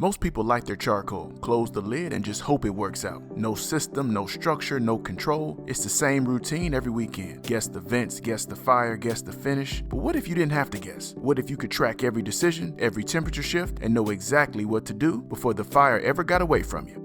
Most people light their charcoal, close the lid, and just hope it works out. No system, no structure, no control. It's the same routine every weekend. Guess the vents, guess the fire, guess the finish. But what if you didn't have to guess? What if you could track every decision, every temperature shift, and know exactly what to do before the fire ever got away from you?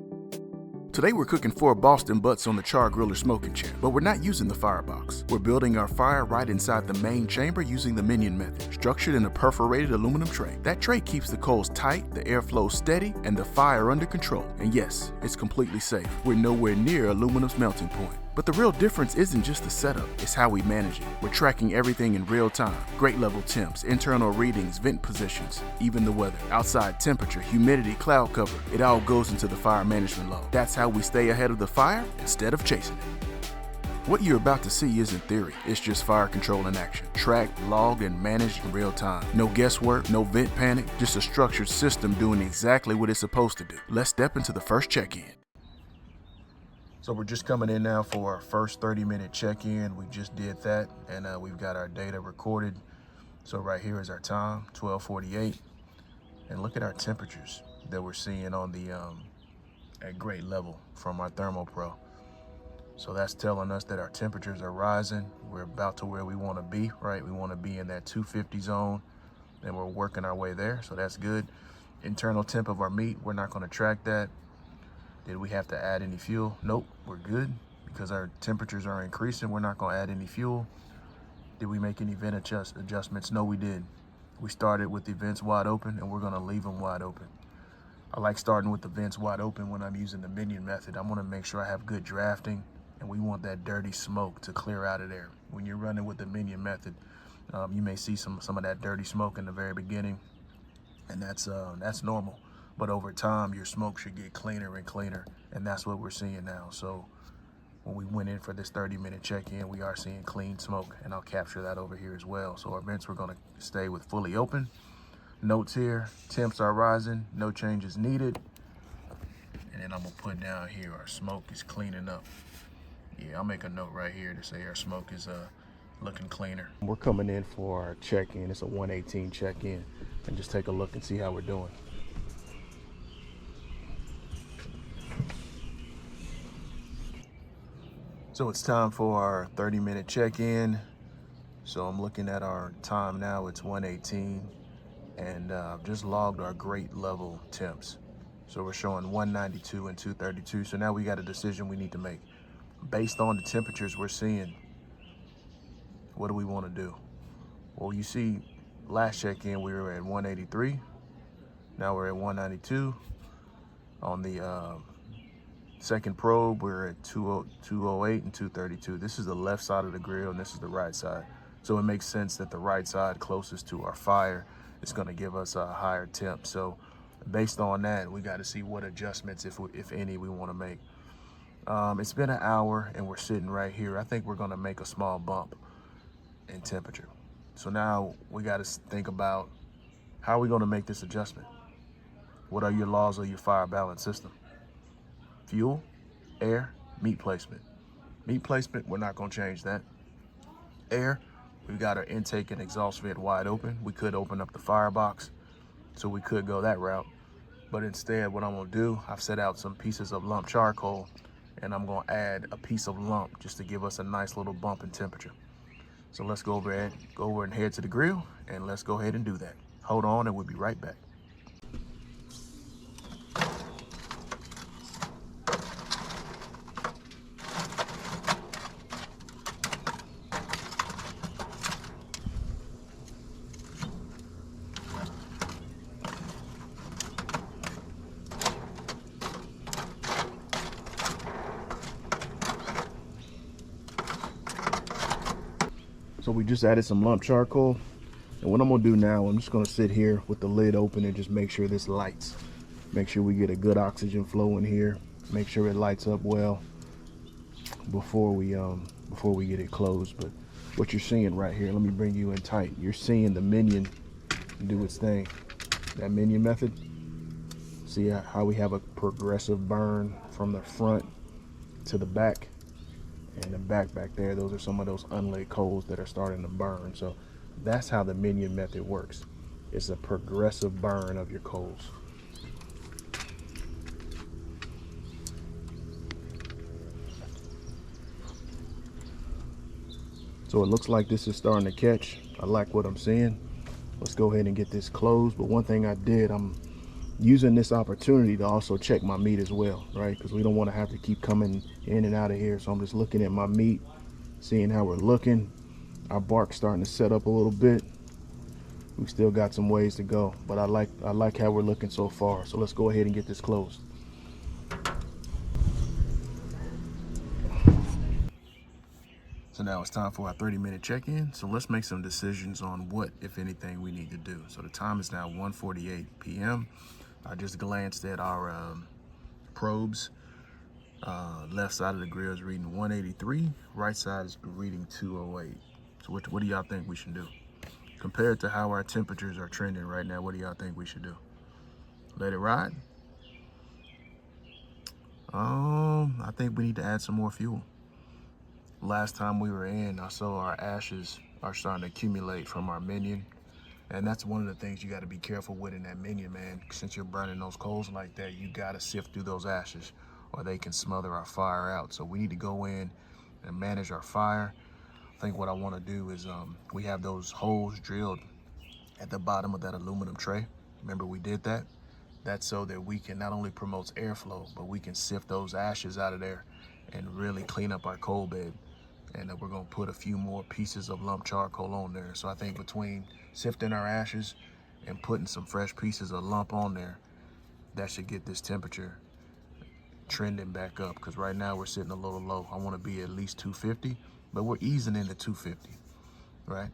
Today we're cooking 4 Boston butts on the char griller smoking chair, but we're not using the firebox. We're building our fire right inside the main chamber using the Minion Method, structured in a perforated aluminum tray. That tray keeps the coals tight, the airflow steady, and the fire under control. And yes, it's completely safe. We're nowhere near aluminum's melting point. But the real difference isn't just the setup, it's how we manage it. We're tracking everything in real time. Grate level temps, internal readings, vent positions, even the weather, outside temperature, humidity, cloud cover. It all goes into the fire management log. That's how we stay ahead of the fire instead of chasing it. What you're about to see isn't theory, it's just fire control in action. Tracked, logged, and managed in real time. No guesswork, no vent panic, just a structured system doing exactly what it's supposed to do. Let's step into the first check-in. So we're just coming in now for our first 30-minute check-in. We just did that, and we've got our data recorded. So right here is our time, 12:48. And look at our temperatures that we're seeing on the at grade level from our Thermal Pro. So that's telling us that our temperatures are rising. We're about to where we want to be, right? We want to be in that 250 zone, and we're working our way there, so that's good. Internal temp of our meat, we're not going to track that. Did we have to add any fuel? Nope, we're good because our temperatures are increasing. We're not gonna add any fuel. Did we make any vent adjustments? No, we did. We started with the vents wide open and we're gonna leave them wide open. I like starting with the vents wide open when I'm using the Minion Method. I wanna make sure I have good drafting and we want that dirty smoke to clear out of there. When you're running with the Minion Method, you may see some of that dirty smoke in the very beginning, and that's normal. But over time, your smoke should get cleaner and cleaner, and that's what we're seeing now. So when we went in for this 30-minute check-in, we are seeing clean smoke, and I'll capture that over here as well. So our vents, we're gonna stay with fully open. Notes here, temps are rising, no changes needed. And then I'm gonna put down here, our smoke is cleaning up. Yeah, I'll make a note right here to say our smoke is looking cleaner. We're coming in for our check-in. It's a 118 check-in, and just take a look and see how we're doing. So it's time for our 30-minute check-in. So I'm looking at our time now, it's 118, and I've just logged our grate level temps. So we're showing 192 and 232. So now we got a decision we need to make. Based on the temperatures we're seeing, what do we want to do? Well, you see, last check-in we were at 183. Now we're at 192. On the second probe, we're at 208 and 232. This is the left side of the grill and this is the right side. So it makes sense that the right side closest to our fire is gonna give us a higher temp. So based on that, we gotta see what adjustments, if any, we wanna make. It's been an hour and we're sitting right here. I think we're gonna make a small bump in temperature. So now we gotta think about how are we gonna make this adjustment? What are your laws of your fire balance system? Fuel, air, meat placement. Meat placement, we're not gonna change that. Air, we've got our intake and exhaust vent wide open. We could open up the firebox, so we could go that route. But instead, what I'm gonna do, I've set out some pieces of lump charcoal, and I'm gonna add a piece of lump just to give us a nice little bump in temperature. So let's go over and head to the grill, and let's go ahead and do that. Hold on, and we'll be right back. So we just added some lump charcoal, and what I'm gonna do now, I'm just gonna sit here with the lid open and just make sure this lights. Make sure we get a good oxygen flow in here. Make sure it lights up well before we get it closed. But what you're seeing right here, let me bring you in tight. You're seeing the Minion do its thing. That Minion Method. See how we have a progressive burn from the front to the back. And the back there, those are some of those unlaid coals that are starting to burn. So that's how the Minion Method works. It's a progressive burn of your coals. So it looks like this is starting to catch. I like what I'm seeing. Let's go ahead and get this closed. But one thing I did, I'm using this opportunity to also check my meat as well, right? Because we don't want to have to keep coming in and out of here. So I'm just looking at my meat, seeing how we're looking. Our bark's starting to set up a little bit. We still got some ways to go, but I like how we're looking so far. So let's go ahead and get this closed. So now it's time for our 30-minute check-in. So let's make some decisions on what, if anything, we need to do. So the time is now 1:48 p.m. I just glanced at our probes. Left side of the grill is reading 183. Right side is reading 208. So what do y'all think we should do? Compared to how our temperatures are trending right now, what do y'all think we should do? Let it ride? I think we need to add some more fuel. Last time we were in, I saw our ashes are starting to accumulate from our Minion. And that's one of the things you got to be careful with in that Minion, man. Since you're burning those coals like that, you got to sift through those ashes or they can smother our fire out. So we need to go in and manage our fire. I think what I want to do is we have those holes drilled at the bottom of that aluminum tray. Remember we did that? That's so that we can not only promote airflow, but we can sift those ashes out of there and really clean up our coal bed. And we're gonna put a few more pieces of lump charcoal on there. So I think between sifting our ashes and putting some fresh pieces of lump on there, that should get this temperature trending back up. Because right now we're sitting a little low. I wanna be at least 250, but we're easing into 250, right?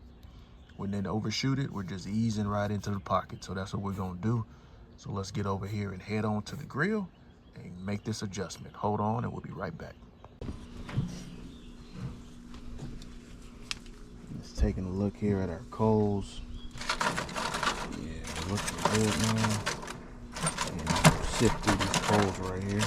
We didn't overshoot it, we're just easing right into the pocket. So that's what we're gonna do. So let's get over here and head on to the grill and make this adjustment. Hold on and we'll be right back. Just taking a look here at our coals. Yeah, looking good now. And sift through these coals right here.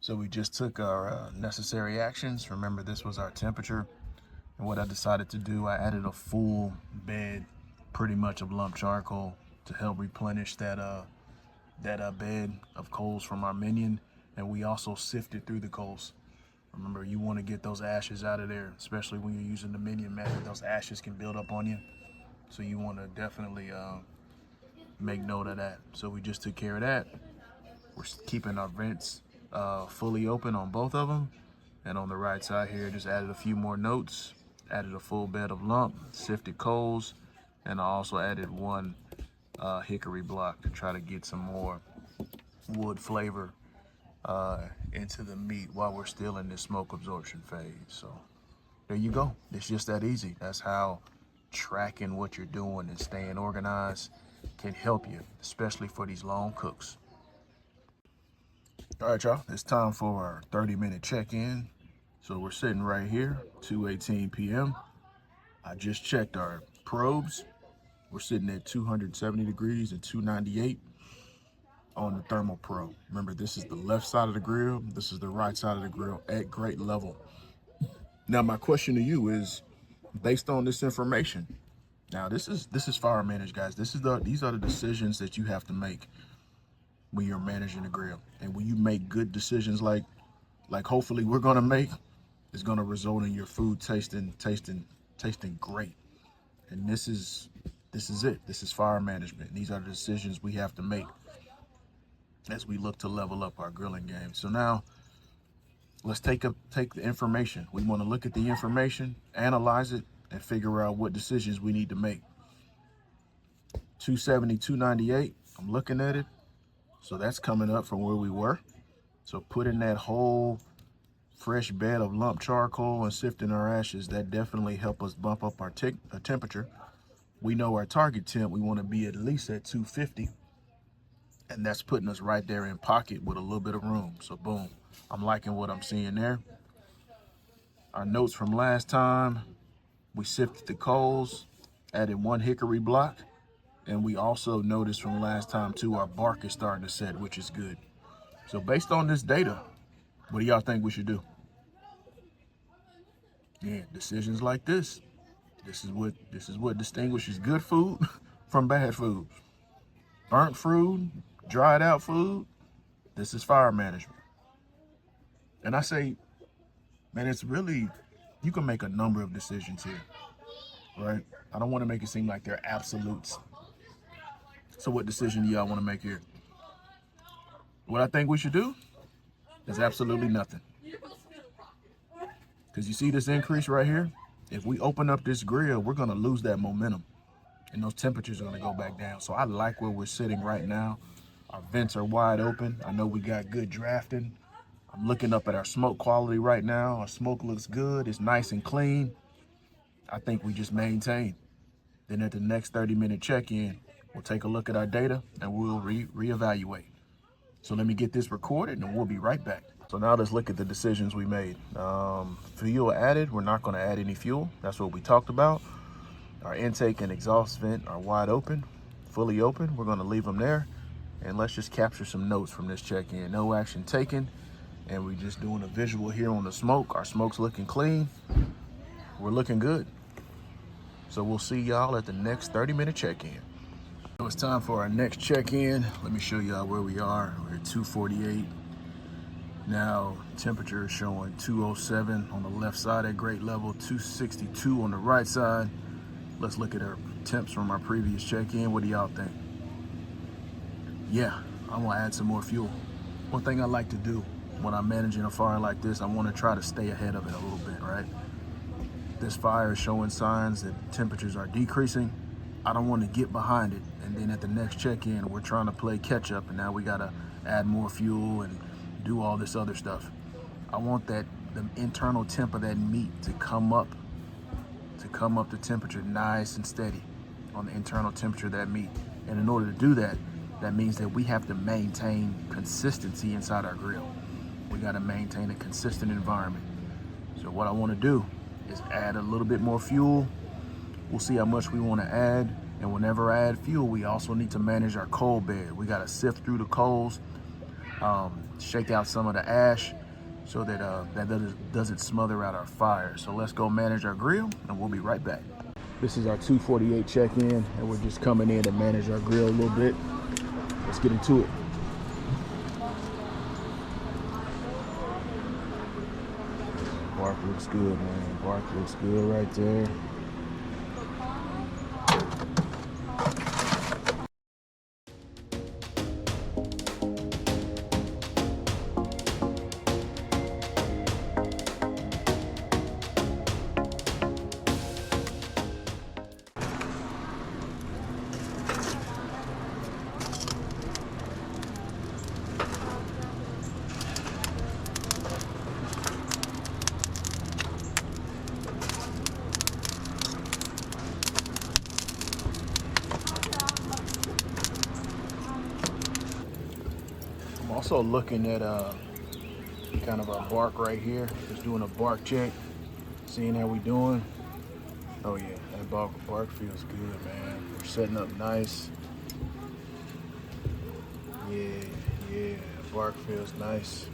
So we just took our necessary actions. Remember, this was our temperature. And what I decided to do, I added a full bed, pretty much of lump charcoal to help replenish that bed of coals from our Minion. And we also sifted through the coals. Remember, you want to get those ashes out of there, especially when you're using the Minion method. Those ashes can build up on you. So you want to definitely make note of that. So we just took care of that. We're keeping our vents fully open on both of them. And on the right side here, just added a few more notes, added a full bed of lump, sifted coals, and I also added one hickory block to try to get some more wood flavor into the meat while we're still in this smoke absorption phase. So there you go. It's just that easy. That's how tracking what you're doing and staying organized can help you, especially for these long cooks. All right, y'all, it's time for our 30-minute check-in. So we're sitting right here, 2:18 p.m. I just checked our probes. We're sitting at 270 degrees and 298 on the thermal probe. Remember, this is the left side of the grill. This is the right side of the grill at grate level. Now, my question to you is, based on this information, now this is fire managed, guys. These are the decisions that you have to make. when you're managing the grill. And when you make good decisions like hopefully we're gonna make, it's gonna result in your food tasting great. And this is it. This is fire management. These are the decisions we have to make as we look to level up our grilling game. So now let's take the information. We want to look at the information, analyze it, and figure out what decisions we need to make. 270, 298, I'm looking at it. So that's coming up from where we were. So putting that whole fresh bed of lump charcoal and sifting our ashes, that definitely help us bump up our temperature. We know our target temp, we want to be at least at 250. And that's putting us right there in pocket with a little bit of room. So boom, I'm liking what I'm seeing there. Our notes from last time, we sifted the coals, added 1 hickory block, and we also noticed from last time too, our bark is starting to set, which is good. So based on this data, what do y'all think we should do? Yeah, decisions like this. This is what distinguishes good food from bad food. Burnt food, dried out food, this is fire management. And I say, man, it's really, you can make a number of decisions here, right? I don't want to make it seem like they're absolutes. So what decision do y'all want to make here? What I think we should do is absolutely nothing. Because you see this increase right here? If we open up this grill, we're going to lose that momentum. And those temperatures are going to go back down. So I like where we're sitting right now. Our vents are wide open. I know we got good drafting. I'm looking up at our smoke quality right now. Our smoke looks good. It's nice and clean. I think we just maintain. Then at the next 30-minute check-in, we'll take a look at our data and we'll reevaluate. So let me get this recorded and we'll be right back. So now let's look at the decisions we made. Fuel added, we're not going to add any fuel. That's what we talked about. Our intake and exhaust vent are wide open, fully open. We're going to leave them there. And let's just capture some notes from this check-in. No action taken. And we're just doing a visual here on the smoke. Our smoke's looking clean. We're looking good. So we'll see y'all at the next 30-minute check-in. So it's time for our next check-in. Let me show y'all where we are. We're at 248. Now, temperature is showing 207 on the left side at grade level, 262 on the right side. Let's look at our temps from our previous check-in. What do y'all think? Yeah, I'm gonna add some more fuel. One thing I like to do when I'm managing a fire like this, I wanna try to stay ahead of it a little bit, right? This fire is showing signs that temperatures are decreasing. I don't wanna get behind it, and then at the next check-in, we're trying to play catch up, and now we gotta add more fuel and do all this other stuff. I want the internal temp of that meat to come up to temperature nice and steady on the internal temperature of that meat. And in order to do that, that means that we have to maintain consistency inside our grill. We gotta maintain a consistent environment. So what I wanna do is add a little bit more fuel. We'll see how much we wanna add. And whenever I add fuel, we also need to manage our coal bed. We gotta sift through the coals, shake out some of the ash so that that doesn't smother out our fire. So let's go manage our grill and we'll be right back. This is our 248 check-in and we're just coming in to manage our grill a little bit. Let's get into it. Bark looks good, man. Bark looks good right there. Also looking at kind of our bark right here, just doing a bark check, seeing how we doing. Oh yeah, that bark feels good, man. We're setting up nice. Yeah, bark feels nice.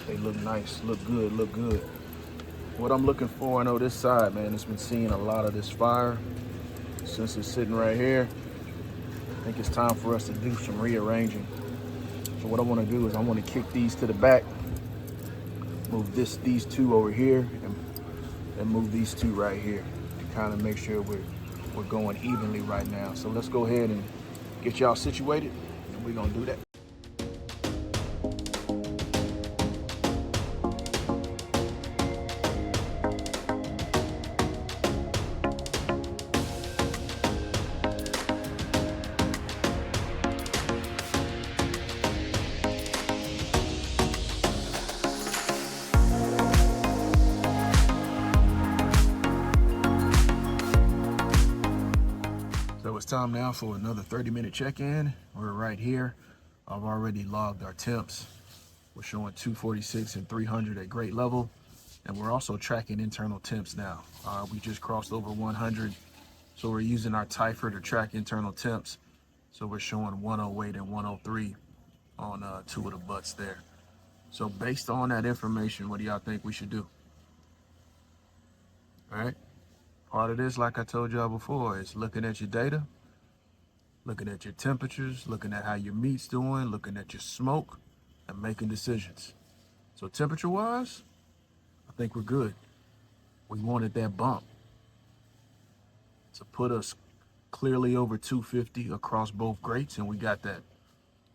They look nice, look good. What I'm looking for, I know this side, man, it's been seeing a lot of this fire since it's sitting right here. I think it's time for us to do some rearranging. So what I want to do is I want to kick these to the back, move these two over here, and move these two right here to kind of make sure we're going evenly right now. So let's go ahead and get y'all situated, and we're gonna do that. So it's time now for another 30-minute check-in. We're right here. I've already logged our temps. We're showing 246 and 300 at great level. And we're also tracking internal temps now. We just crossed over 100. So we're using our Typher to track internal temps. So we're showing 108 and 103 on two of the butts there. So based on that information, what do y'all think we should do? All right. Part of this, like I told y'all before, is looking at your data, looking at your temperatures, looking at how your meat's doing, looking at your smoke, and making decisions. So temperature-wise, I think we're good. We wanted that bump to put us clearly over 250 across both grates, and we got that.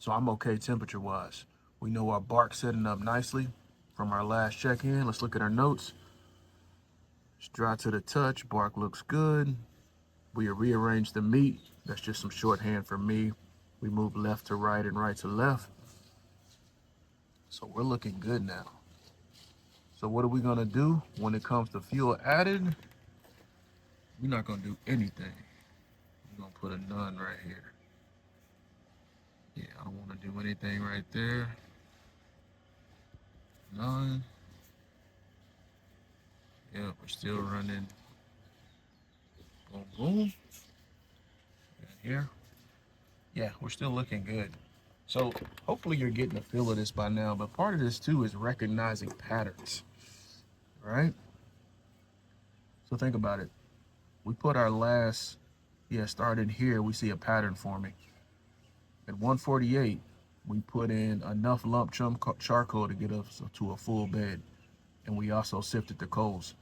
So I'm okay temperature-wise. We know our bark's setting up nicely from our last check-in. Let's look at our notes. It's dry to the touch, bark looks good. We rearranged the meat. That's just some shorthand for me. We moved left to right and right to left. So we're looking good now. So what are we gonna do when it comes to fuel added? We're not gonna do anything. We're gonna put a none right here. Yeah, I don't wanna do anything right there. None. Yeah, we're still running. Boom, boom. And here. Yeah, we're still looking good. So hopefully you're getting a feel of this by now, but part of this too is recognizing patterns, right? So think about it. We put our last, started here, we see a pattern forming. At 148, we put in enough lump charcoal to get us to a full bed. And we also sifted the coals.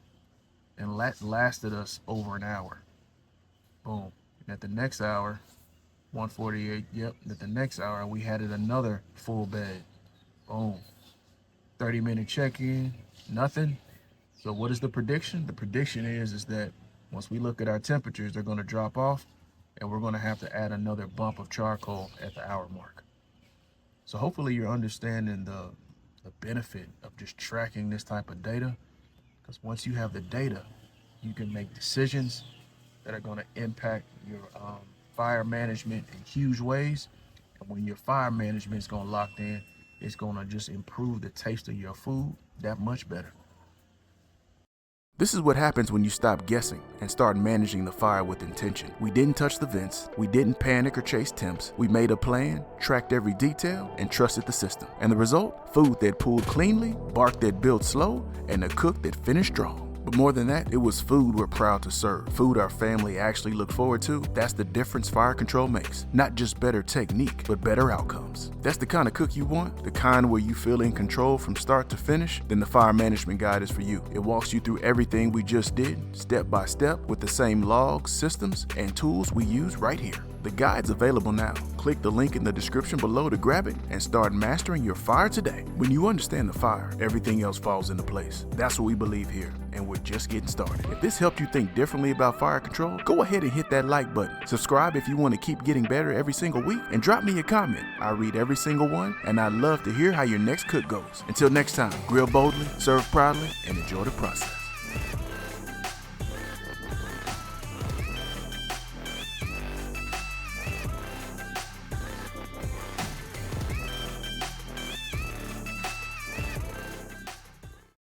And that lasted us over an hour. Boom. And at the next hour, 148, yep. At the next hour, we had it another full bed. Boom. 30-minute check-in, nothing. So what is the prediction? The prediction is that once we look at our temperatures, they're going to drop off, and we're going to have to add another bump of charcoal at the hour mark. So hopefully you're understanding the benefit of just tracking this type of data, because once you have the data, you can make decisions that are going to impact your fire management in huge ways. And when your fire management is going locked in, it's going to just improve the taste of your food that much better. This is what happens when you stop guessing and start managing the fire with intention. We didn't touch the vents, we didn't panic or chase temps. We made a plan, tracked every detail, and trusted the system. And the result? Food that pulled cleanly, bark that built slow, and a cook that finished strong. But more than that, it was food we're proud to serve. Food our family actually look forward to. That's the difference fire control makes. Not just better technique, but better outcomes. That's the kind of cook you want, the kind where you feel in control from start to finish, then the Fire Management Guide is for you. It walks you through everything we just did, step by step, with the same logs, systems, and tools we use right here. The guide's available now. Click the link in the description below to grab it and start mastering your fire today. When you understand the fire, everything else falls into place. That's what we believe here, and we're just getting started. If this helped you think differently about fire control, go ahead and hit that like button. Subscribe if you want to keep getting better every single week, and drop me a comment. I read every single one, and I'd love to hear how your next cook goes. Until next time, grill boldly, serve proudly, and enjoy the process.